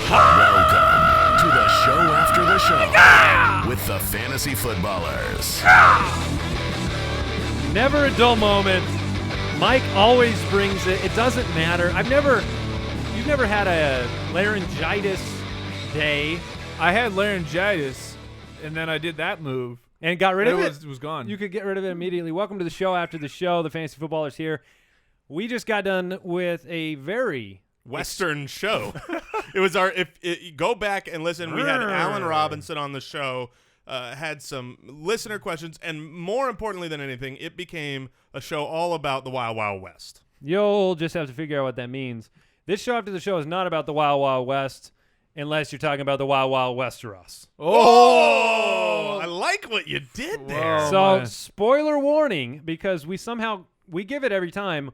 Welcome to the show after the show with the Fantasy Footballers. Never a dull moment. Mike always brings it. It doesn't matter. You've never had a laryngitis day. I had laryngitis, and then I did that move. And got rid of it? It was gone. You could get rid of it immediately. Welcome to the show after the show. The Fantasy Footballers here. We just got done with a very Western show. It was go back and listen. We had Alan Robinson on the show, had some listener questions, and more importantly than anything, it became a show all about the Wild Wild West. You'll just have to figure out what that means. This show after the show is not about the Wild Wild West unless you're talking about the Wild Wild Westeros. Oh, I like what you did there. Whoa. So, man. spoiler warning, because we give it every time,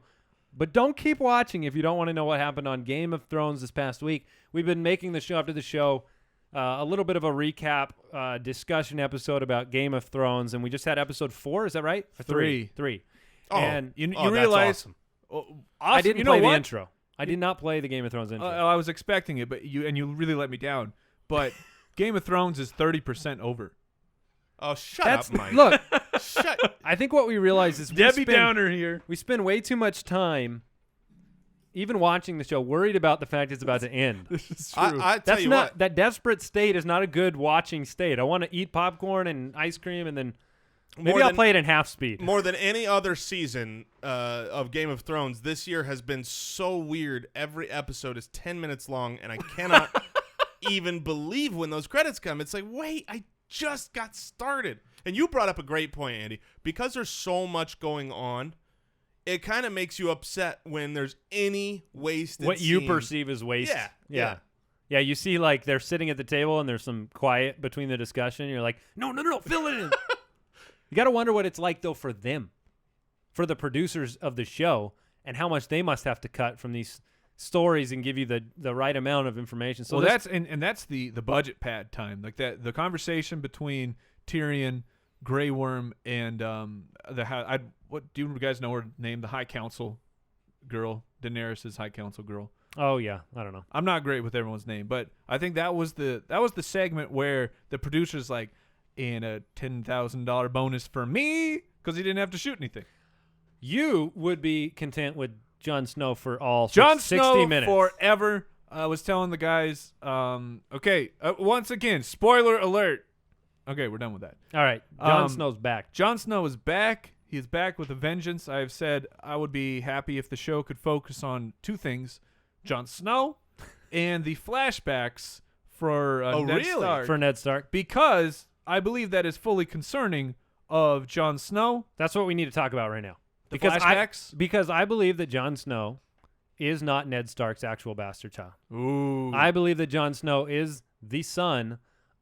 but don't keep watching if you don't want to know what happened on Game of Thrones this past week. We've been making the show after the show a little bit of a recap discussion episode about Game of Thrones, and we just had episode 4. Is that right? Or 3? 3. Oh, and You that's realize awesome. I didn't you play know the what? intro. I did not play the Game of Thrones intro. I was expecting it, but you really let me down. But Game of Thrones is 30% over. Oh, shut up, Mike. Look, Shut. I think what we realize is Debbie Downer here. we spend way too much time, even watching the show, worried about the fact it's about to end. This is true. I tell you what. That desperate state is not a good watching state. I want to eat popcorn and ice cream, and then maybe I'll play it in half speed. More than any other season of Game of Thrones, this year has been so weird. Every episode is 10 minutes long, and I cannot even believe when those credits come. It's like, wait, I just got started. And you brought up a great point, Andy. Because there's so much going on, it kind of makes you upset when there's any wasted What you scene. perceive as waste. Yeah. Yeah, you see, like, they're sitting at the table, and there's some quiet between the discussion. You're like, no, fill it in. You got to wonder what it's like, though, for them, for the producers of the show, and how much they must have to cut from these stories and give you the right amount of information. So that's the budget pad time, like that. The conversation between Tyrion, Grey Worm, and what do you guys know her name? The High Council girl, Daenerys' High Council girl. Oh yeah, I don't know. I'm not great with everyone's name, but I think that was the segment where the producer's like, and a $10,000 bonus for me because he didn't have to shoot anything. You would be content with Jon Snow for all Jon 60 Snow minutes. forever. I was telling the guys, once again, spoiler alert. Okay, we're done with that. All right, Jon Snow's back. Jon Snow is back. He is back with a vengeance. I have said I would be happy if the show could focus on two things: Jon Snow and the flashbacks for Ned Stark. For Ned Stark. Because I believe that is fully concerning of Jon Snow. That's what we need to talk about right now. The flashbacks? Because I believe that Jon Snow is not Ned Stark's actual bastard child. Ooh. I believe that Jon Snow is the son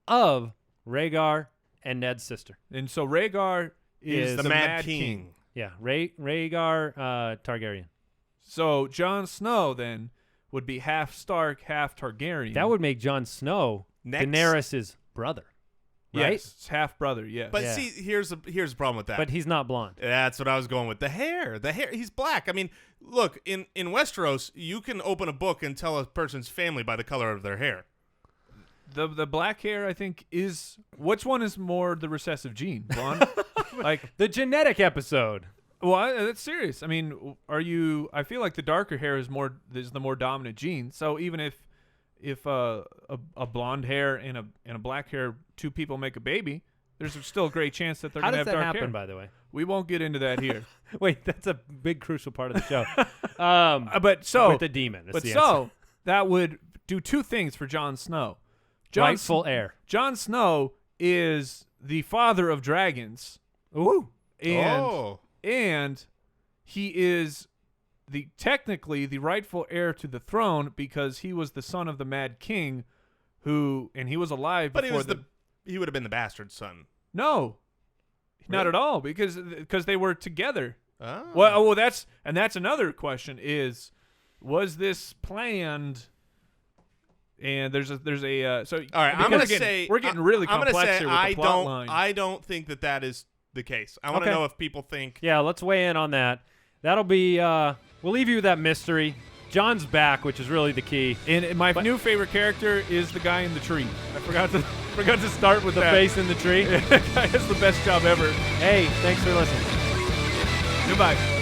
of Rhaegar and Ned's sister. And so Rhaegar is the Mad King. Yeah, Rhaegar Targaryen. So Jon Snow then would be half Stark, half Targaryen. That would make Jon Snow Next. Daenerys' brother, right? Yes, it's half brother, yes. But Yeah. see, here's the problem with that. But he's not blonde. That's what I was going with. The hair, he's black. I mean, look, in Westeros, you can open a book and tell a person's family by the color of their hair. The black hair, I think, is which one is more the recessive gene? Blonde? Like, The genetic episode. well, that's serious. I mean, I feel like the darker hair is the more dominant gene. So even if a blonde hair and a black hair, two people make a baby, there's still a great chance that they're How going to does have that dark happen, hair. by the way? We won't get into that here. Wait, that's a big crucial part of the show. But so with the demon. That's But the so answer. that would do two things for Jon Snow. Rightful heir. Jon Snow is the father of dragons. Ooh. And he is technically the rightful heir to the throne because he was the son of the Mad King, and he was alive. But before he would have been the bastard son. No, not Really? at all because they were together. Oh. Well, that's another question: was this planned? And there's a so all right. I'm because gonna say we're getting really I'm complex gonna say here with the plot line. I don't think that is the case. I want to Okay. know if people think. Yeah, let's weigh in on that. That'll be we'll leave you with that mystery. John's back, which is really the key. And my new favorite character is the guy in the tree. I forgot to start with The that. face in the tree. That guy has the best job ever. Hey, thanks for listening. Goodbye.